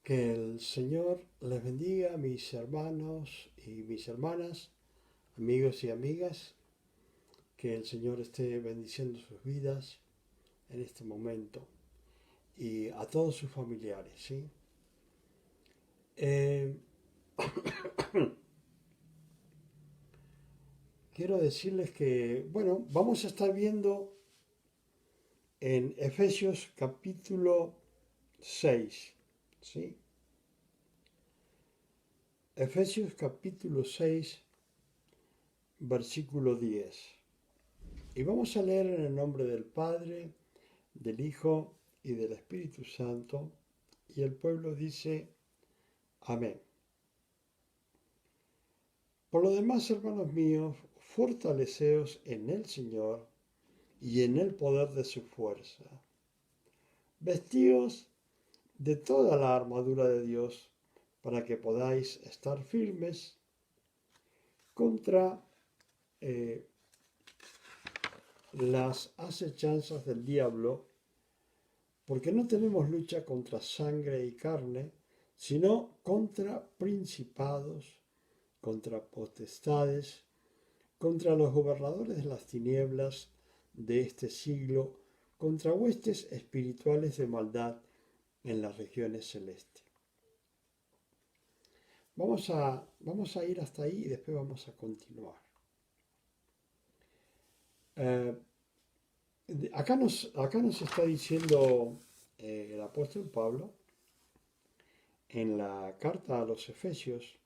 Que el Señor les bendiga, mis hermanos y mis hermanas, amigos y amigas. Que el Señor esté bendiciendo sus vidas en este momento y a todos sus familiares, ¿sí? Eh, Quiero decirles que, bueno, vamos a estar viendo en Efesios capítulo 6, ¿sí? Efesios capítulo 6, versículo 10. Y vamos a leer en el nombre del Padre, del Hijo y del Espíritu Santo. Y el pueblo dice, amén. Por lo demás, hermanos míos, fortaleceos en el Señor y en el poder de su fuerza. Vestíos de toda la armadura de Dios para que podáis estar firmes contra las acechanzas del diablo, porque no tenemos lucha contra sangre y carne, sino contra principados, contra potestades, contra los gobernadores de las tinieblas de este siglo, contra huestes espirituales de maldad en las regiones celestes. Vamos a ir hasta ahí y después vamos a continuar. Eh, acá nos está diciendo el apóstol Pablo en la carta a los Efesios.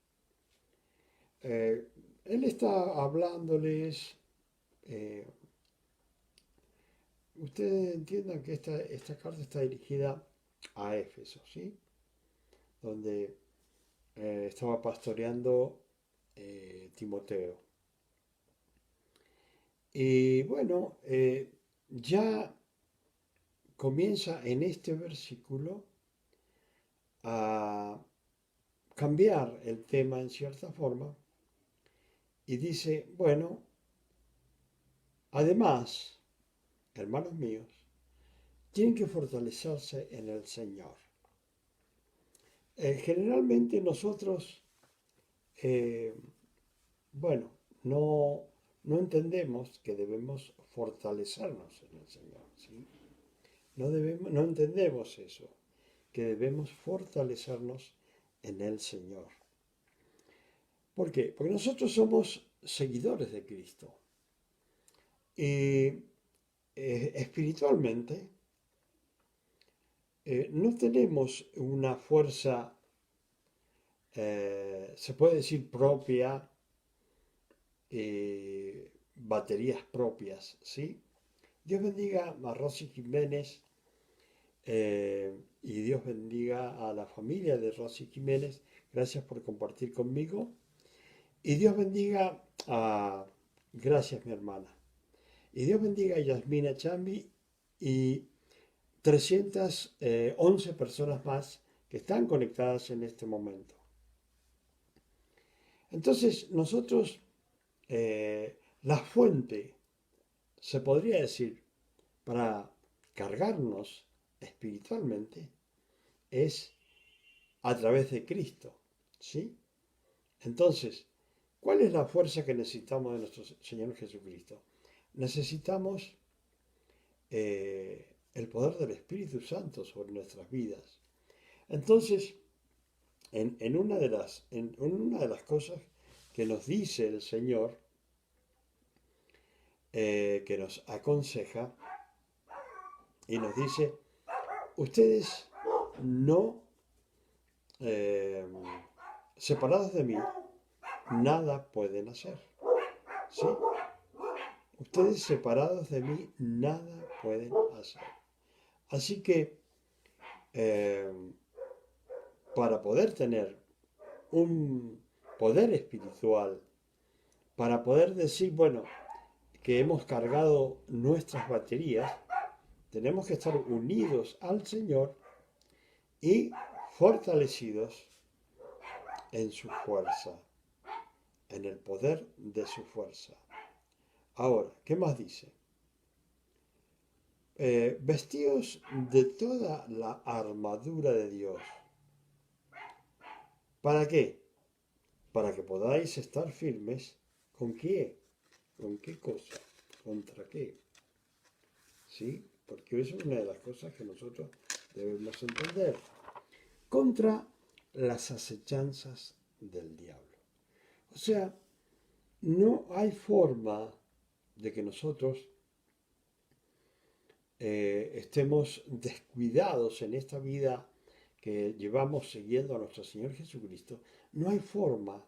Él está hablándoles. eh, Ustedes entiendan que esta carta está dirigida a Éfeso, ¿sí? Donde estaba pastoreando Timoteo. Y bueno, ya comienza en este versículo a cambiar el tema en cierta forma y dice, bueno, además, hermanos míos, tienen que fortalecerse en el Señor. Generalmente nosotros, eh, bueno, no entendemos que debemos fortalecernos en el Señor, ¿sí? No entendemos eso, que debemos fortalecernos en el Señor. ¿Por qué? Porque nosotros somos seguidores de Cristo. Y espiritualmente no tenemos una fuerza, se puede decir propia, baterías propias, ¿sí? Dios bendiga a Rosy Jiménez y Dios bendiga a la familia de Rosy Jiménez. Gracias por compartir conmigo. Y Dios bendiga a... Gracias, mi hermana. Y Dios bendiga a Yasmina Chambi y 311 personas más que están conectadas en este momento. Entonces, nosotros, la fuente, se podría decir, para cargarnos espiritualmente, es a través de Cristo, ¿sí? Entonces, ¿cuál es la fuerza que necesitamos de nuestro Señor Jesucristo? Necesitamos el poder del Espíritu Santo sobre nuestras vidas. Entonces, en una de las cosas que nos dice el Señor, que nos aconseja, y nos dice, ustedes no, eh, separados de mí, nada pueden hacer. ¿Sí? Ustedes separados de mí, nada pueden hacer. Así que, eh, para poder tener un poder espiritual, para poder decir, bueno, que hemos cargado nuestras baterías, tenemos que estar unidos al Señor y fortalecidos en su fuerza, en el poder de su fuerza. Ahora, ¿qué más dice? Vestíos de toda la armadura de Dios. ¿Para qué? Para que podáis estar firmes. ¿Con qué? ¿Con qué cosa? ¿Contra qué? ¿Sí? Porque eso es una de las cosas que nosotros debemos entender. Contra las acechanzas del diablo. O sea, no hay forma de que nosotros estemos descuidados en esta vida que llevamos siguiendo a nuestro Señor Jesucristo. No hay forma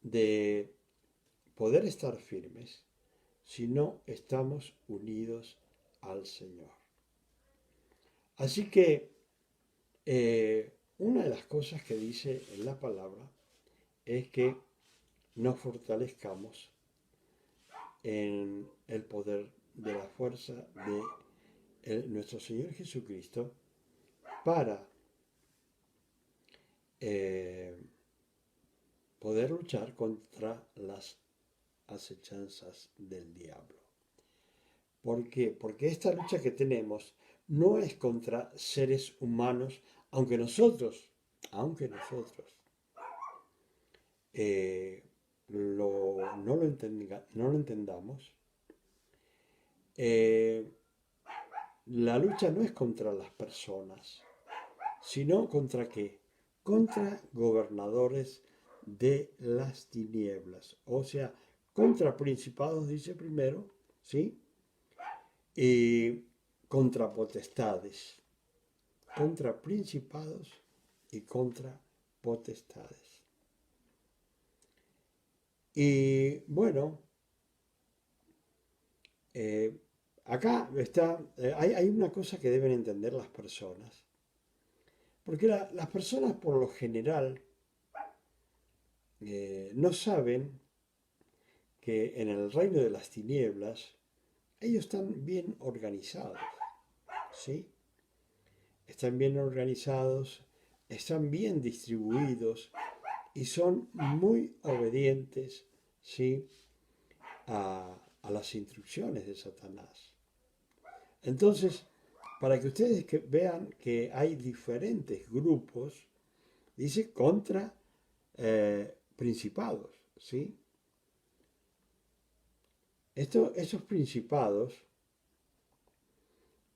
de poder estar firmes si no estamos unidos al Señor. Así que una de las cosas que dice en la palabra es que nos fortalezcamos en el poder de la fuerza de nuestro Señor Jesucristo para eh, poder luchar contra las acechanzas del diablo. ¿Por qué? Porque esta lucha que tenemos no es contra seres humanos, aunque nosotros no lo entendamos. La lucha no es contra las personas, sino contra qué? Contra gobernadores de las tinieblas, o sea, contra principados, dice primero, ¿sí? Y contra potestades, contra principados y contra potestades. Y bueno, acá está, hay una cosa que deben entender las personas, porque las personas por lo general no saben que en el reino de las tinieblas ellos están bien organizados, ¿sí? Están bien organizados, están bien distribuidos y son muy obedientes, ¿sí? a las instrucciones de Satanás. Entonces, para que ustedes vean que hay diferentes grupos, dice contra principados, ¿sí? Esos principados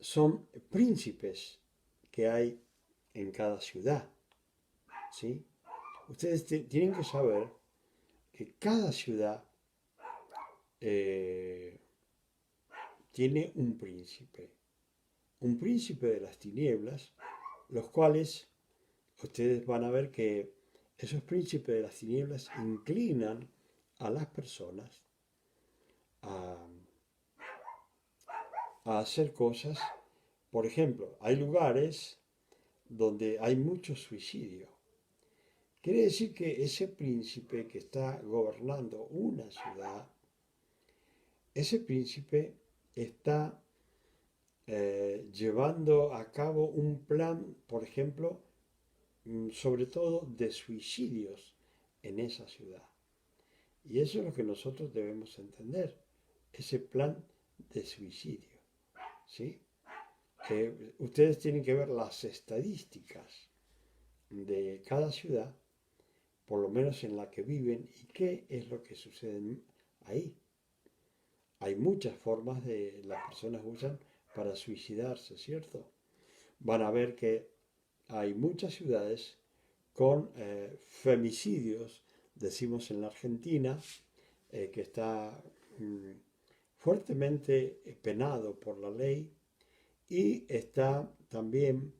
son príncipes que hay en cada ciudad, ¿sí? Ustedes tienen que saber que cada ciudad eh, tiene un príncipe de las tinieblas, los cuales ustedes van a ver que esos príncipes de las tinieblas inclinan a las personas a, a hacer cosas. Por ejemplo, hay lugares donde hay mucho suicidio. Quiere decir que ese príncipe que está gobernando una ciudad, ese príncipe está llevando a cabo un plan, por ejemplo, sobre todo de suicidios en esa ciudad. Y eso es lo que nosotros debemos entender, ese plan de suicidio. ¿Sí? Ustedes tienen que ver las estadísticas de cada ciudad, por lo menos en la que viven, y qué es lo que sucede ahí. Hay muchas formas de las personas usan para suicidarse, ¿cierto? Van a ver que hay muchas ciudades con femicidios, decimos en la Argentina, que está fuertemente penado por la ley y está también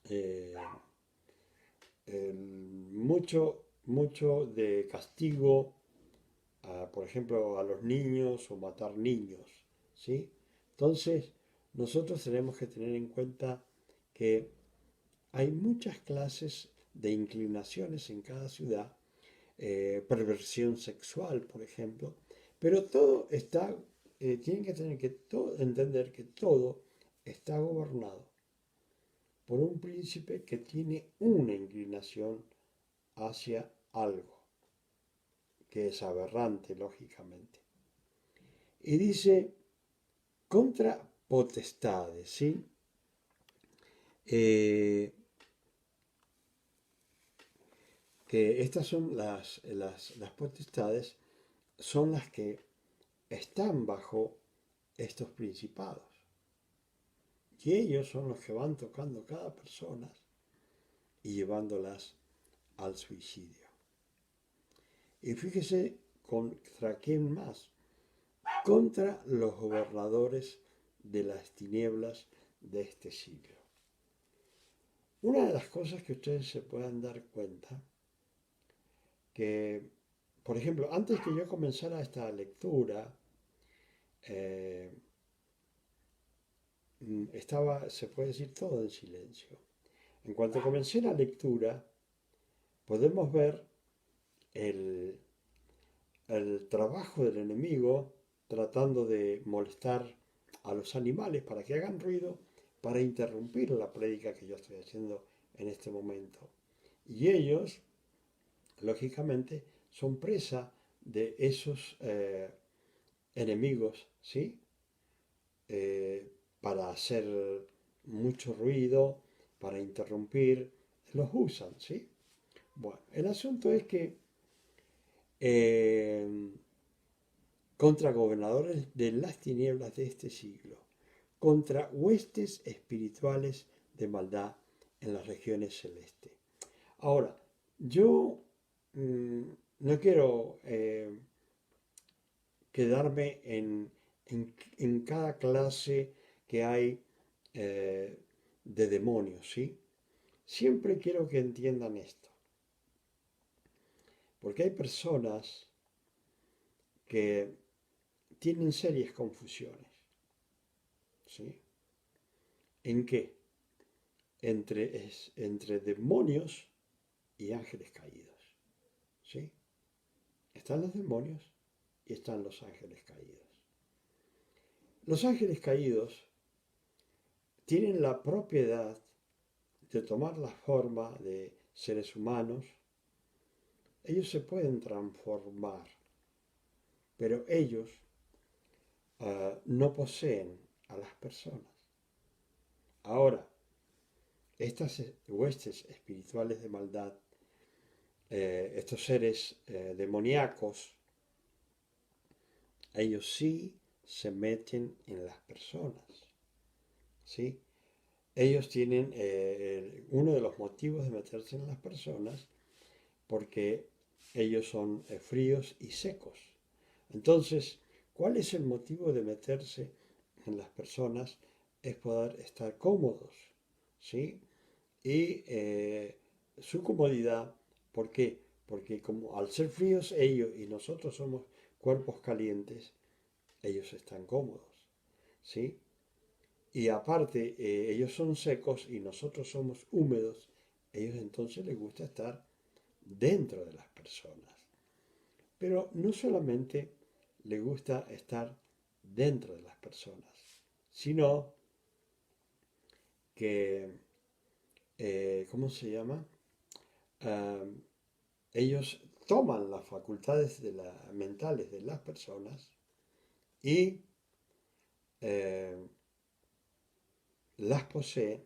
eh, mucho de castigo, por ejemplo, a los niños o matar niños, ¿sí? Entonces, nosotros tenemos que tener en cuenta que hay muchas clases de inclinaciones en cada ciudad, perversión sexual, por ejemplo, pero todo está, tienen que tener que entender que todo está gobernado por un príncipe que tiene una inclinación hacia algo, que es aberrante, lógicamente. Y dice, contra potestades, ¿sí? que estas son las potestades, son las que están bajo estos principados. Y ellos son los que van tocando cada persona y llevándolas al suicidio. Y fíjese contra quién más, contra los gobernadores de las tinieblas de este siglo. Una de las cosas que ustedes se puedan dar cuenta, que, por ejemplo, antes que yo comenzara esta lectura, eh, estaba, se puede decir, todo en silencio. En cuanto comencé la lectura, podemos ver el, el trabajo del enemigo tratando de molestar a los animales para que hagan ruido, para interrumpir la prédica que yo estoy haciendo en este momento. Y ellos, lógicamente, son presa de esos enemigos, ¿sí? Para hacer mucho ruido, para interrumpir, los usan, ¿sí? Bueno, el asunto es que eh, contra gobernadores de las tinieblas de este siglo, contra huestes espirituales de maldad en las regiones celestes. Ahora, yo no quiero quedarme en cada clase que hay de demonios, ¿sí? Siempre quiero que entiendan esto, porque hay personas que tienen serias confusiones, ¿sí? ¿En qué? Entre demonios y ángeles caídos, ¿sí? Están los demonios y están los ángeles caídos. Los ángeles caídos tienen la propiedad de tomar la forma de seres humanos. Ellos se pueden transformar, pero ellos no poseen a las personas. Ahora, estas huestes espirituales de maldad, estos seres demoníacos, ellos sí se meten en las personas, ¿sí? Ellos tienen uno de los motivos de meterse en las personas porque ellos son fríos y secos. Entonces, ¿cuál es el motivo de meterse en las personas? Es poder estar cómodos, ¿sí? Y su comodidad, ¿por qué? Porque como al ser fríos ellos y nosotros somos cuerpos calientes, ellos están cómodos, ¿sí? Y aparte, ellos son secos y nosotros somos húmedos, ellos entonces les gusta estar dentro de las personas. Pero no solamente les gusta estar dentro de las personas, sino que, ¿cómo se llama? Ah, ellos toman las facultades mentales de las personas y las poseen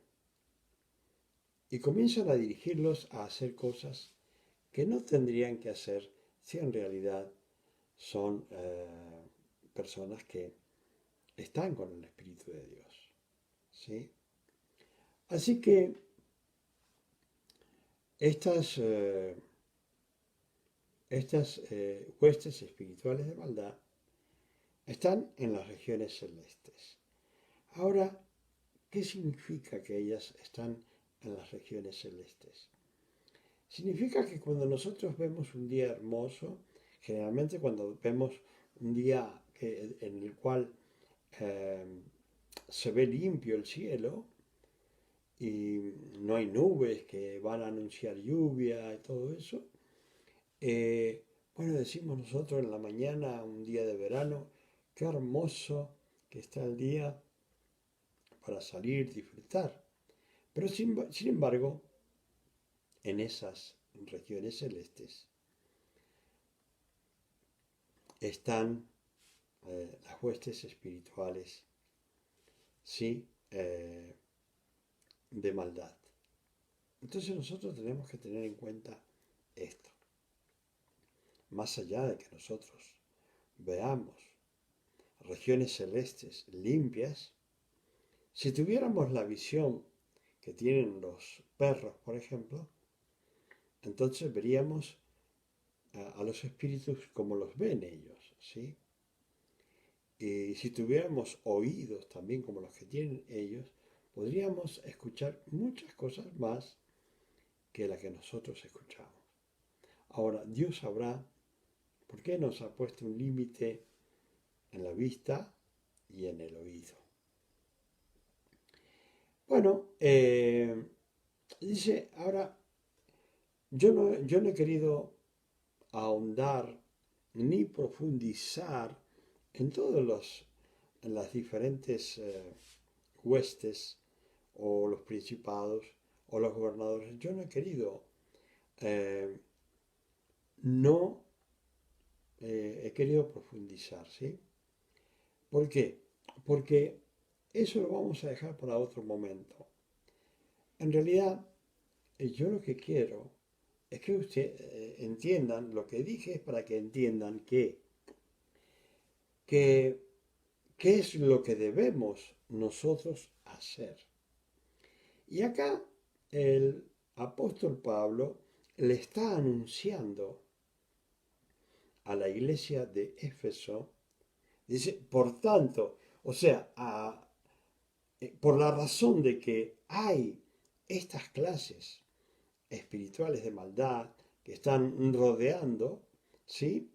y comienzan a dirigirlos a hacer cosas que no tendrían que hacer si en realidad son personas que están con el Espíritu de Dios, ¿sí? Así que estas huestes espirituales de maldad están en las regiones celestes. Ahora, ¿qué significa que ellas están en las regiones celestes? Significa que cuando nosotros vemos un día hermoso, generalmente cuando vemos un día en el cual eh, se ve limpio el cielo y no hay nubes que van a anunciar lluvia y todo eso, bueno, decimos nosotros en la mañana, un día de verano, qué hermoso que está el día para salir, disfrutar. Pero sin embargo, en esas regiones celestes están las huestes espirituales, sí, de maldad. Entonces nosotros tenemos que tener en cuenta esto. Más allá de que nosotros veamos regiones celestes limpias, si tuviéramos la visión que tienen los perros, por ejemplo, entonces veríamos a los espíritus como los ven ellos, ¿sí? Y si tuviéramos oídos también como los que tienen ellos, podríamos escuchar muchas cosas más que las que nosotros escuchamos. Ahora, Dios sabrá por qué nos ha puesto un límite en la vista y en el oído. Bueno, dice, ahora, yo no he querido ahondar ni profundizar en en las diferentes huestes o los principados o los gobernadores. Yo no he querido, eh, no he querido profundizar, ¿sí? ¿Por qué? Porque eso lo vamos a dejar para otro momento. En realidad, yo lo que quiero es que ustedes entiendan, lo que dije es para que entiendan que qué es lo que debemos nosotros hacer. Y acá el apóstol Pablo le está anunciando a la iglesia de Éfeso, dice, por tanto, o sea, por la razón de que hay estas clases espirituales de maldad que están rodeando, ¿sí?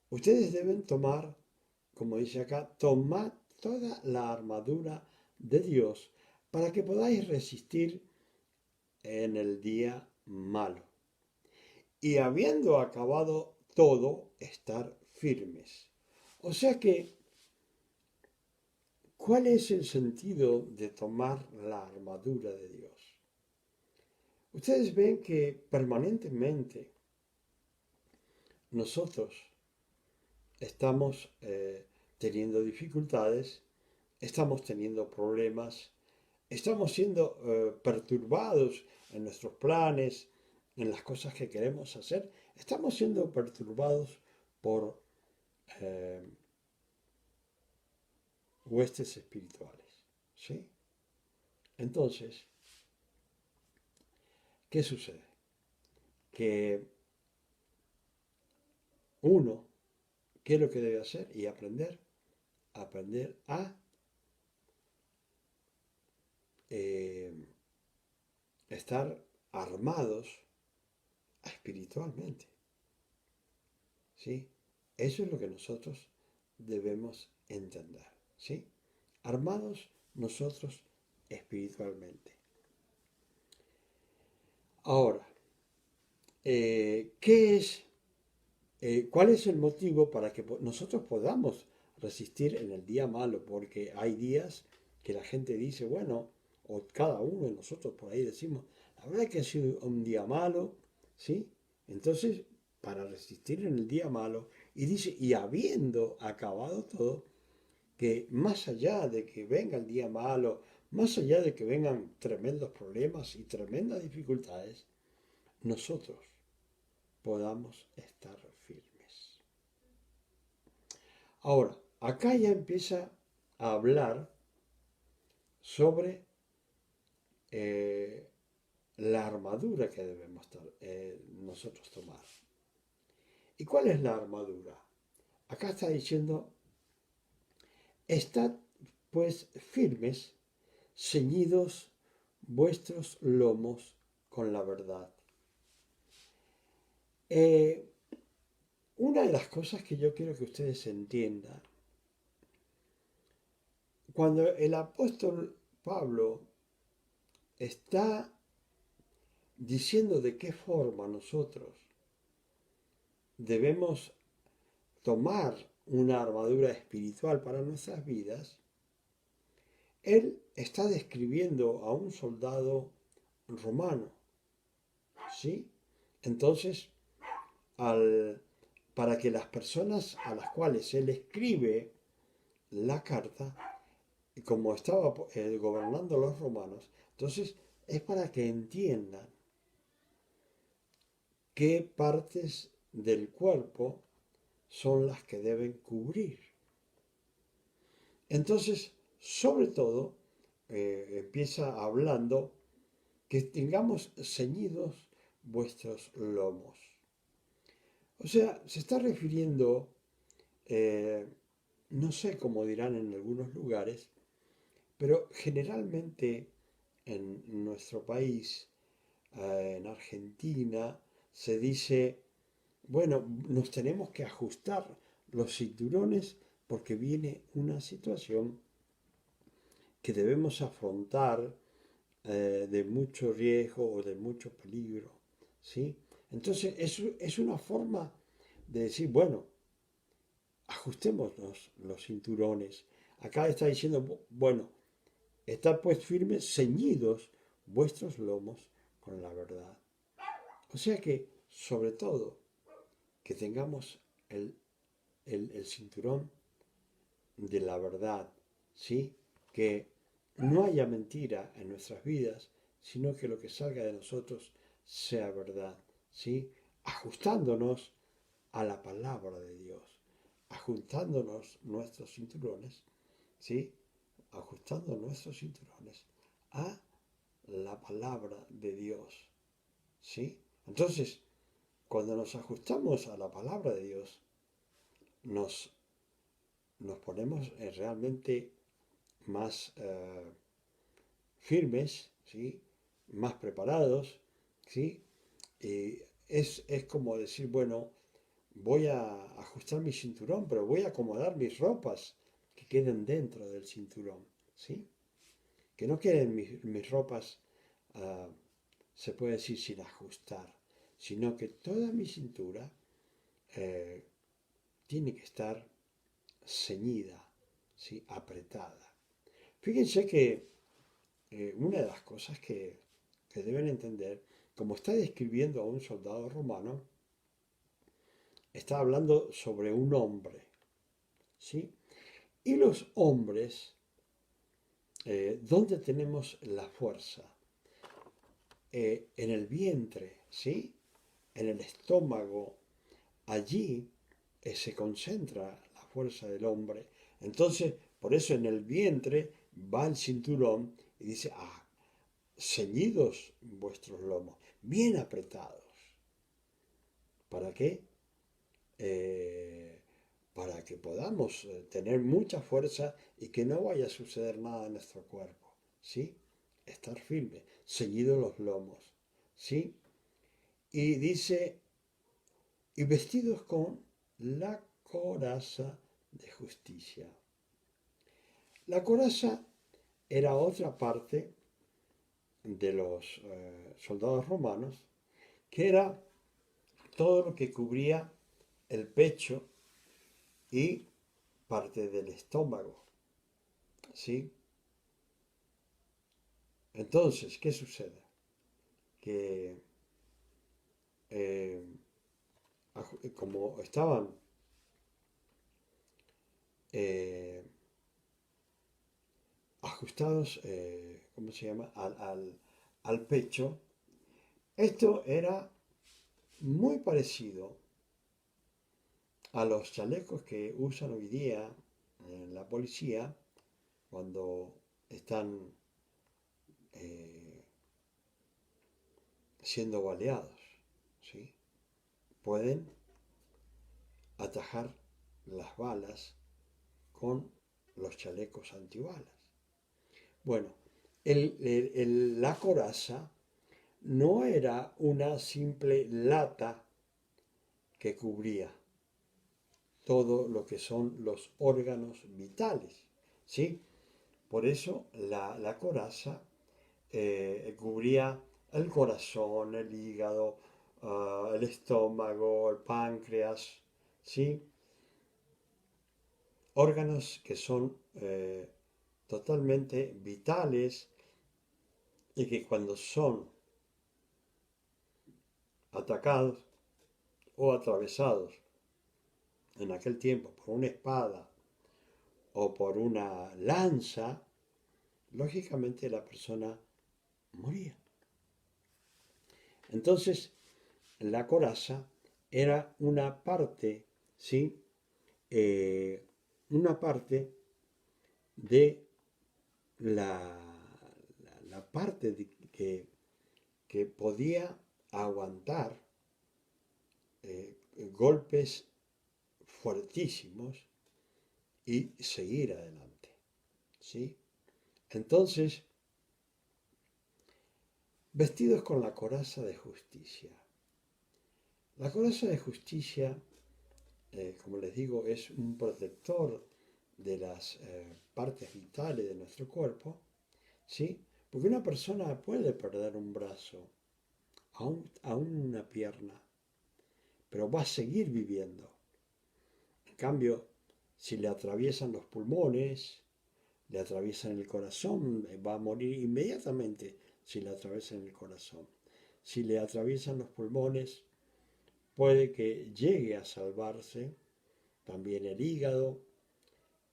Ustedes deben tomar, como dice acá, tomad toda la armadura de Dios para que podáis resistir en el día malo. Y habiendo acabado todo, estar firmes. O sea que, ¿cuál es el sentido de tomar la armadura de Dios? Ustedes ven que permanentemente nosotros estamos teniendo dificultades, estamos teniendo problemas, estamos siendo perturbados en nuestros planes, en las cosas que queremos hacer, estamos siendo perturbados por eh, huestes espirituales. ¿Sí? Entonces, ¿qué sucede? Que uno, ¿qué es lo que debe hacer? Y aprender a eh, estar armados espiritualmente. ¿Sí? Eso es lo que nosotros debemos entender. ¿Sí? Armados nosotros espiritualmente. Ahora, ¿cuál es el motivo para que nosotros podamos resistir en el día malo? Porque hay días que la gente dice, bueno, o cada uno de nosotros por ahí decimos, la verdad que ha sido un día malo, ¿sí? Entonces, para resistir en el día malo, y dice, y habiendo acabado todo, que más allá de que venga el día malo, más allá de que vengan tremendos problemas y tremendas dificultades, nosotros podamos estar firmes. Ahora, acá ya empieza a hablar sobre la armadura que debemos nosotros tomar. ¿Y cuál es la armadura? Acá está diciendo, estad pues firmes, ceñidos vuestros lomos con la verdad. Una de las cosas que yo quiero que ustedes entiendan, cuando el apóstol Pablo está diciendo de qué forma nosotros debemos tomar una armadura espiritual para nuestras vidas, él está describiendo a un soldado romano, ¿sí? Entonces, para que las personas a las cuales él escribe la carta, como estaba gobernando los romanos, entonces es para que entiendan qué partes del cuerpo son las que deben cubrir. Entonces, sobre todo, empieza hablando que tengamos ceñidos vuestros lomos. O sea, se está refiriendo, eh, no sé cómo dirán en algunos lugares, pero generalmente en nuestro país, en Argentina, se dice, bueno, nos tenemos que ajustar los cinturones porque viene una situación que debemos afrontar de mucho riesgo o de mucho peligro, ¿sí? Entonces es una forma de decir, bueno, ajustémonos los cinturones. Acá está diciendo, bueno, estad pues firmes, ceñidos vuestros lomos con la verdad. O sea que, sobre todo, que tengamos el cinturón de la verdad, ¿sí? Que no haya mentira en nuestras vidas, sino que lo que salga de nosotros sea verdad, ¿sí? Ajustándonos a la palabra de Dios, ajustándonos nuestros cinturones, ¿sí? Ajustando nuestros cinturones a la palabra de Dios, ¿sí? Entonces, cuando nos ajustamos a la palabra de Dios, nos, nos ponemos realmente más firmes, ¿sí? Más preparados, ¿sí? Es como decir, bueno, voy a ajustar mi cinturón, pero voy a acomodar mis ropas que queden dentro del cinturón, ¿sí? Que no queden mis ropas, uh, se puede decir, sin ajustar, sino que toda mi cintura eh, tiene que estar ceñida, ¿sí? Apretada. Fíjense que una de las cosas que deben entender, como está describiendo a un soldado romano, está hablando sobre un hombre, ¿sí? Y los hombres, ¿dónde tenemos la fuerza? En el vientre, ¿sí? En el estómago, allí se concentra la fuerza del hombre. Entonces, por eso en el vientre va el cinturón y dice, ceñidos vuestros lomos, bien apretados. ¿Para qué? Eh, para que podamos tener mucha fuerza y que no vaya a suceder nada en nuestro cuerpo, ¿sí? Estar firme, ceñidos los lomos, ¿sí? Y dice, y vestidos con la coraza de justicia. La coraza era otra parte de los soldados romanos, que era todo lo que cubría el pecho y parte del estómago, ¿sí? Entonces, ¿qué sucede? Que eh, como estaban eh, ajustados, ¿cómo se llama? Al pecho, esto era muy parecido a los chalecos que usan hoy día en la policía cuando están eh, siendo baleados, ¿sí? Pueden atajar las balas con los chalecos antibalas. Bueno, la coraza no era una simple lata que cubría todo lo que son los órganos vitales, ¿sí? Por eso la coraza cubría el corazón, el hígado, el estómago, el páncreas, ¿sí? Órganos que son totalmente vitales y que cuando son atacados o atravesados en aquel tiempo por una espada o por una lanza, lógicamente la persona moría. Entonces, la coraza era una parte, ¿sí? Una parte de la, la parte que podía aguantar golpes fuertísimos y seguir adelante, ¿sí? Entonces, vestidos con la coraza de justicia. La coraza de justicia, como les digo, es un protector de las partes vitales de nuestro cuerpo, ¿sí? Porque una persona puede perder un brazo, aún una pierna, pero va a seguir viviendo. En cambio, si le atraviesan los pulmones, le atraviesan el corazón, va a morir inmediatamente si le atraviesan el corazón. Si le atraviesan los pulmones, puede que llegue a salvarse, también el hígado,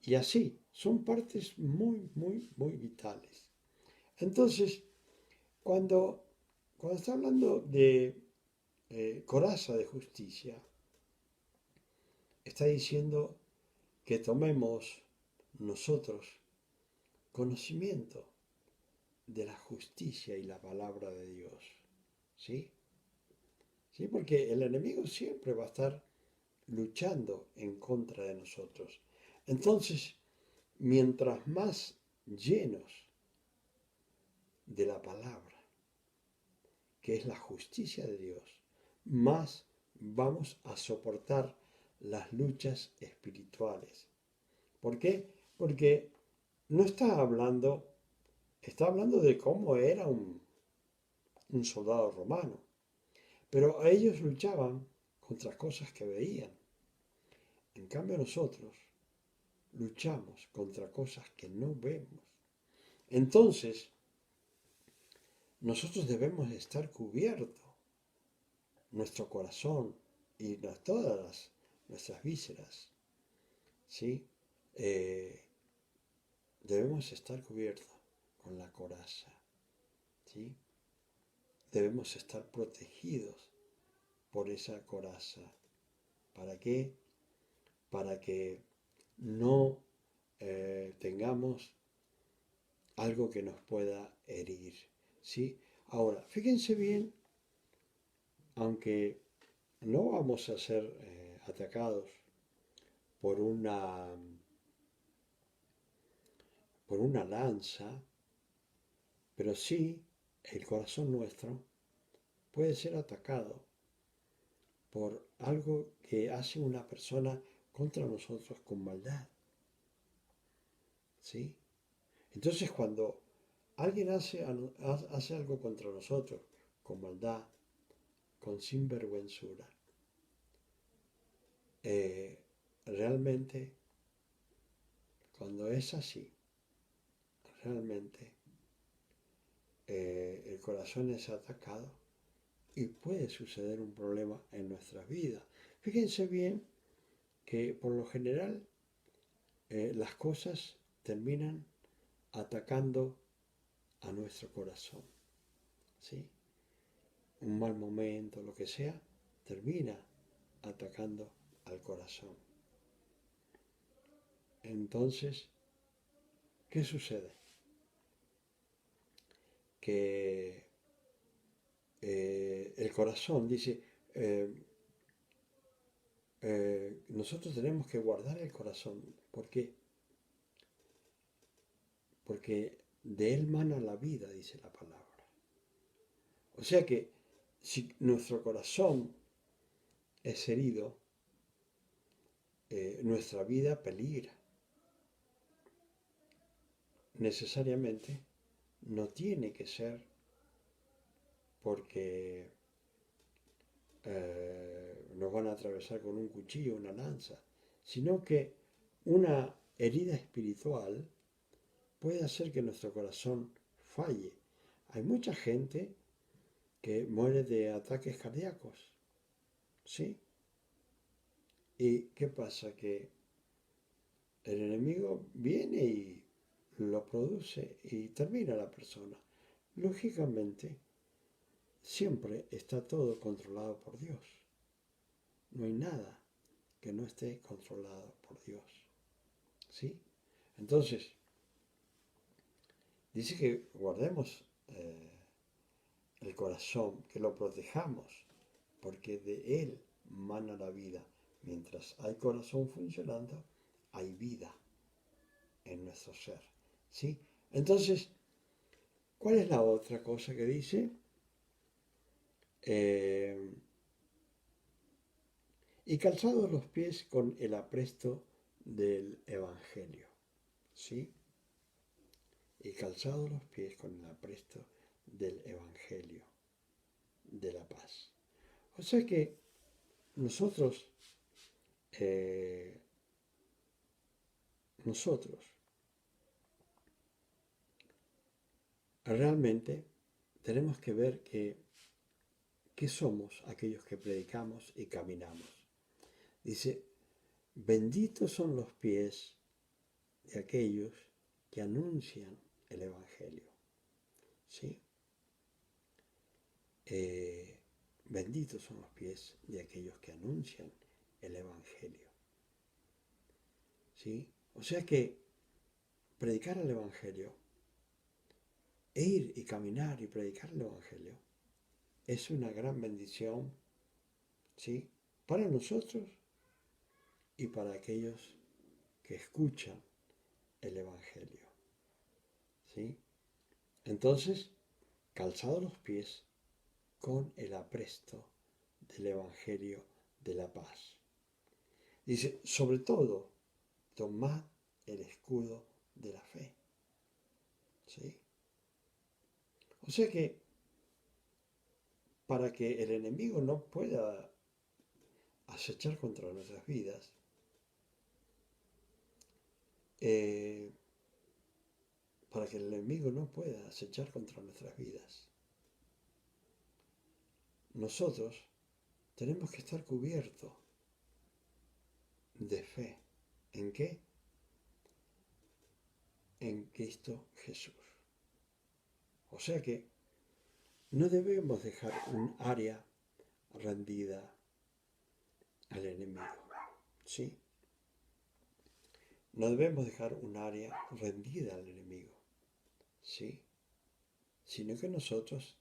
y así, son partes muy vitales. Entonces, cuando, cuando está hablando de coraza de justicia, está diciendo que tomemos nosotros conocimiento de la justicia y la palabra de Dios. ¿Sí? ¿Sí? Porque el enemigo siempre va a estar luchando en contra de nosotros. Entonces, mientras más llenos de la palabra, que es la justicia de Dios, más vamos a soportar las luchas espirituales. ¿Por qué? Porque no está hablando de cómo era un soldado romano, pero ellos luchaban contra cosas que veían. En cambio nosotros luchamos contra cosas que no vemos. Entonces, nosotros debemos estar cubiertos, nuestro corazón y todas nuestras vísceras, ¿sí? Eh, debemos estar cubiertos con la coraza, ¿sí? Debemos estar protegidos por esa coraza. ¿Para qué? Para que no tengamos algo que nos pueda herir, ¿sí? Ahora, fíjense bien, aunque no vamos a ser atacados por por una lanza, pero sí el corazón nuestro puede ser atacado por algo que hace una persona contra nosotros con maldad, ¿sí? Entonces cuando alguien hace algo contra nosotros con maldad, con sinvergüenzura, realmente cuando es así, realmente el corazón es atacado y puede suceder un problema en nuestras vidas. Fíjense bien que por lo general las cosas terminan atacando a nuestro corazón, ¿sí? Un mal momento, lo que sea, termina atacando al corazón. Entonces, ¿qué sucede? Que el corazón dice, eh, nosotros tenemos que guardar el corazón. ¿Por qué? Porque de él mana la vida, dice la palabra. O sea que si nuestro corazón es herido, nuestra vida peligra. Necesariamente no tiene que ser porque nos van a atravesar con un cuchillo, una lanza, sino que una herida espiritual puede hacer que nuestro corazón falle. Hay mucha gente que muere de ataques cardíacos, ¿sí? ¿Y qué pasa? Que el enemigo viene y lo produce y termina la persona. Lógicamente, siempre está todo controlado por Dios. No hay nada que no esté controlado por Dios. ¿Sí? Entonces, dice que guardemos el corazón, que lo protejamos, porque de él mana la vida. Mientras hay corazón funcionando, hay vida en nuestro ser. ¿Sí? Entonces, ¿cuál es la otra cosa que dice? Y calzados los pies con el apresto del Evangelio. ¿Sí? Y calzados los pies con el apresto del Evangelio de la paz. O sea que nosotros, nosotros realmente tenemos que ver que somos aquellos que predicamos y caminamos. Dice, benditos son los pies de aquellos que anuncian el Evangelio. ¿Sí? Benditos son los pies de aquellos que anuncian el Evangelio. ¿Sí? O sea que predicar el Evangelio, e ir y caminar y predicar el Evangelio, es una gran bendición, ¿sí? Para nosotros y para aquellos que escuchan el Evangelio, ¿sí? Entonces, calzados los pies con el apresto del Evangelio de la paz. Dice, sobre todo, tomad el escudo de la fe, ¿sí? O sea que, para que el enemigo no pueda acechar contra nuestras vidas, para que el enemigo no pueda acechar contra nuestras vidas, nosotros tenemos que estar cubiertos de fe. ¿En qué? En Cristo Jesús. O sea que no debemos dejar un área rendida al enemigo, ¿sí? No debemos dejar un área rendida al enemigo, ¿sí? Sino que nosotros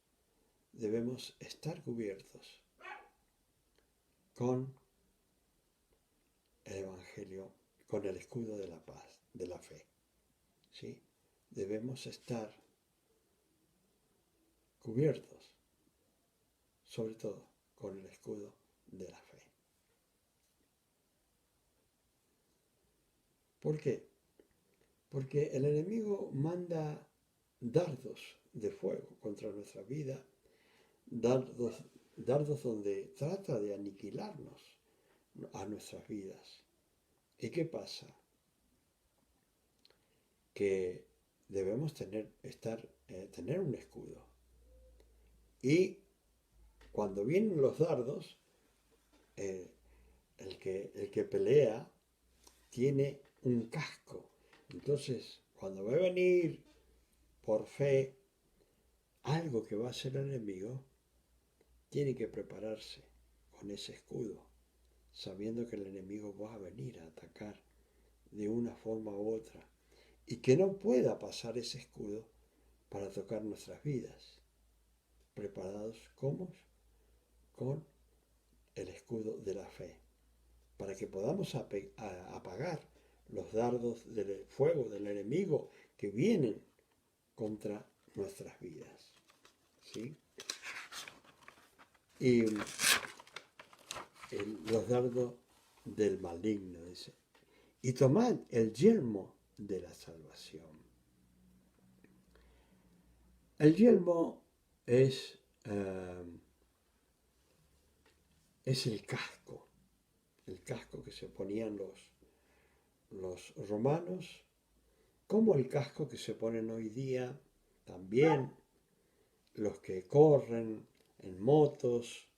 debemos estar cubiertos con el Evangelio, con el escudo de la paz, de la fe, ¿sí? Debemos estar cubiertos, sobre todo, con el escudo de la fe. ¿Por qué? Porque el enemigo manda dardos de fuego contra nuestra vida, dardos donde trata de aniquilarnos a nuestras vidas. ¿Y qué pasa? Que debemos tener un escudo. Y cuando vienen los dardos, el que pelea tiene un casco. Entonces, cuando va a venir por fe algo que va a ser el enemigo, tiene que prepararse con ese escudo, sabiendo que el enemigo va a venir a atacar de una forma u otra y que no pueda pasar ese escudo para tocar nuestras vidas. Preparados ¿cómo? Con el escudo de la fe, para que podamos apagar los dardos del fuego del enemigo que vienen contra nuestras vidas. ¿Sí? Y los dardos del maligno, dice. Y tomad el yelmo de la salvación. El yelmo es el casco que se ponían los romanos, como el casco que se ponen hoy día también los que corren en motos,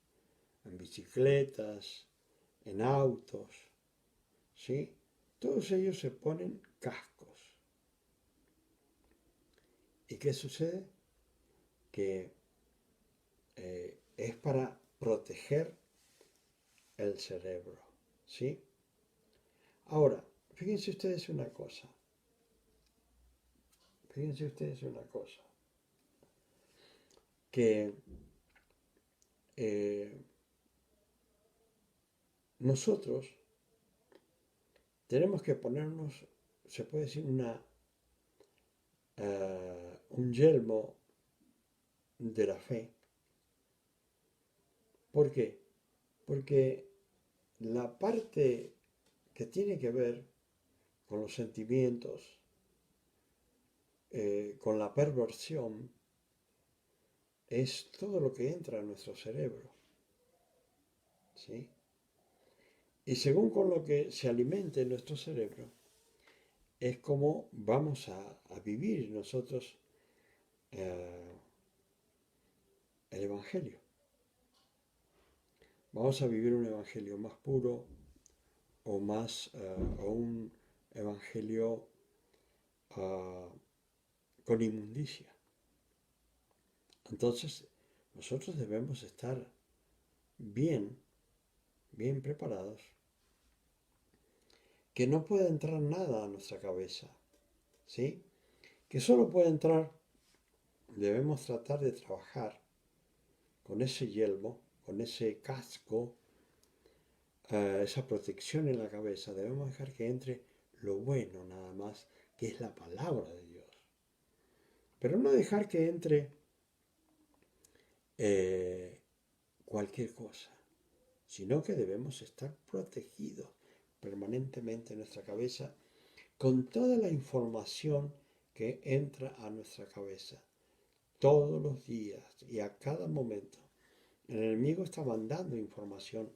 en bicicletas, en autos, ¿sí? Todos ellos se ponen cascos. ¿Y qué sucede? Que es para proteger el cerebro, ¿sí? Ahora, fíjense ustedes una cosa, que eh, nosotros tenemos que ponernos, se puede decir, un yelmo de la fe. ¿Por qué? Porque la parte que tiene que ver con los sentimientos, con la perversión, es todo lo que entra a nuestro cerebro, ¿sí? Y según con lo que se alimente nuestro cerebro, es como vamos a vivir nosotros eh, el Evangelio. Vamos a vivir un Evangelio más puro o un Evangelio con inmundicia. Entonces, nosotros debemos estar bien, bien preparados, que no puede entrar nada a nuestra cabeza, ¿sí? Que solo puede entrar, debemos tratar de trabajar con ese yelmo, con ese casco, esa protección en la cabeza. Debemos dejar que entre lo bueno nada más, que es la palabra de Dios. Pero no dejar que entre eh, cualquier cosa, sino que debemos estar protegidos permanentemente en nuestra cabeza con toda la información que entra a nuestra cabeza todos los días y a cada momento. El enemigo está mandando información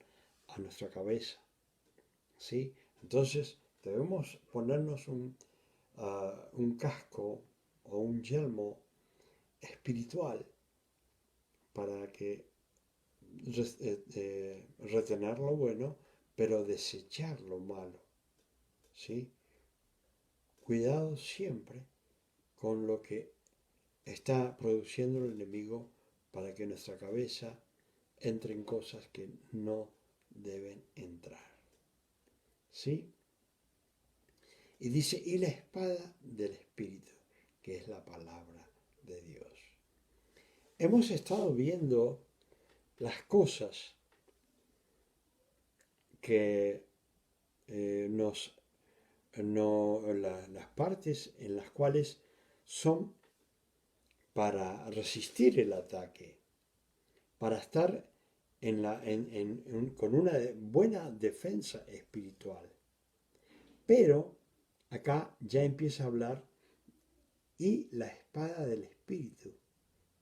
a nuestra cabeza, ¿sí? Entonces debemos ponernos un casco o un yelmo espiritual para que retener lo bueno, pero desechar lo malo, ¿sí? Cuidado siempre con lo que está produciendo el enemigo para que nuestra cabeza entre en cosas que no deben entrar, ¿sí? Y dice, y la espada del Espíritu, que es la palabra de Dios. Hemos estado viendo las cosas que las partes en las cuales son para resistir el ataque, para estar con una buena defensa espiritual. Pero acá ya empieza a hablar y la espada del Espíritu,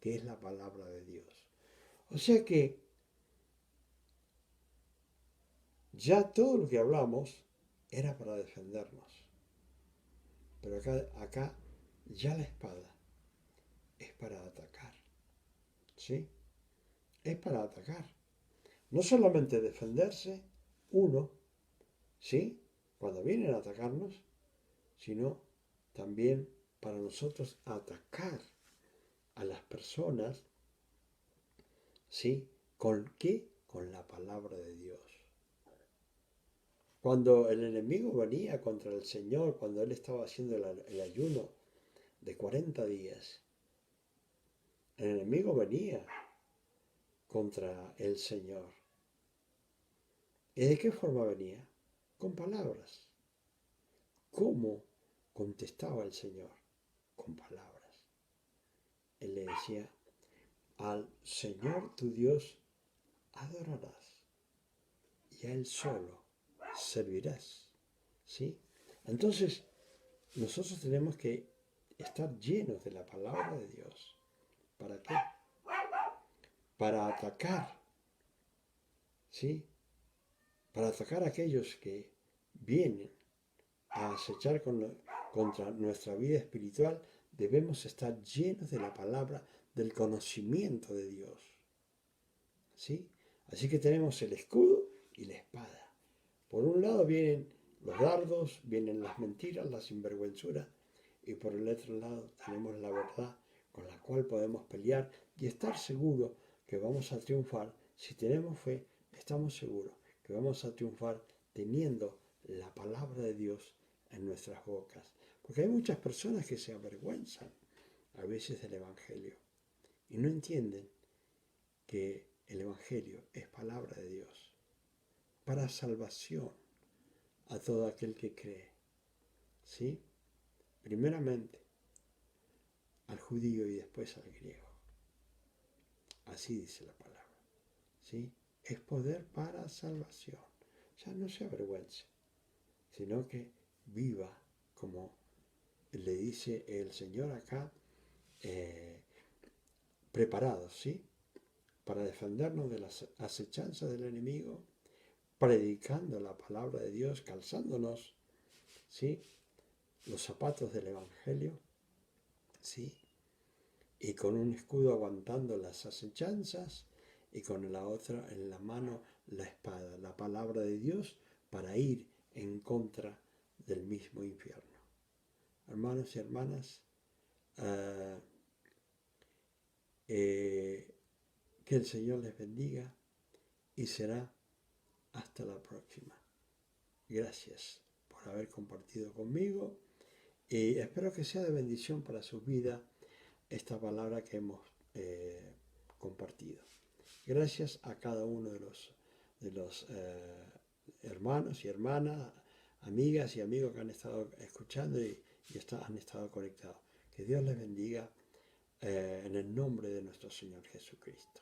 que es la palabra de Dios. O sea que ya todo lo que hablamos era para defendernos. Pero acá ya la espada es para atacar. ¿Sí? Es para atacar. No solamente defenderse uno, ¿sí? Cuando vienen a atacarnos, sino también para nosotros atacar a las personas, ¿sí? ¿Con qué? Con la palabra de Dios. Cuando el enemigo venía contra el Señor, cuando Él estaba haciendo el ayuno de 40 días, el enemigo venía contra el Señor. ¿Y de qué forma venía? Con palabras. ¿Cómo contestaba el Señor? Con palabras. Él le decía, al Señor tu Dios adorarás y a Él solo servirás. ¿Sí? Entonces, nosotros tenemos que estar llenos de la palabra de Dios. ¿Para qué? Para atacar, ¿sí? Para atacar a aquellos que vienen a acechar contra nuestra vida espiritual, debemos estar llenos de la palabra, del conocimiento de Dios. ¿Sí? Así que tenemos el escudo y la espada. Por un lado vienen los dardos, vienen las mentiras, la sinvergüenzura, y por el otro lado tenemos la verdad con la cual podemos pelear y estar seguros que vamos a triunfar. Si tenemos fe, estamos seguros que vamos a triunfar teniendo la palabra de Dios en nuestras bocas. Porque hay muchas personas que se avergüenzan a veces del Evangelio y no entienden que el Evangelio es palabra de Dios para salvación a todo aquel que cree. ¿Sí? Primeramente al judío y después al griego. Así dice la palabra. ¿Sí? Es poder para salvación. Ya no se avergüence, sino que viva como le dice el Señor acá, preparados, ¿sí? Para defendernos de las acechanzas del enemigo, predicando la palabra de Dios, calzándonos, ¿sí? Los zapatos del Evangelio, ¿sí? Y con un escudo aguantando las acechanzas y con la otra en la mano la espada, la palabra de Dios, para ir en contra del mismo infierno. Hermanos y hermanas, que el Señor les bendiga y será hasta la próxima. Gracias por haber compartido conmigo y espero que sea de bendición para su vida esta palabra que hemos compartido. Gracias a cada uno de los hermanos y hermanas, amigas y amigos que han estado escuchando y han estado conectados. Que Dios les bendiga en el nombre de nuestro Señor Jesucristo.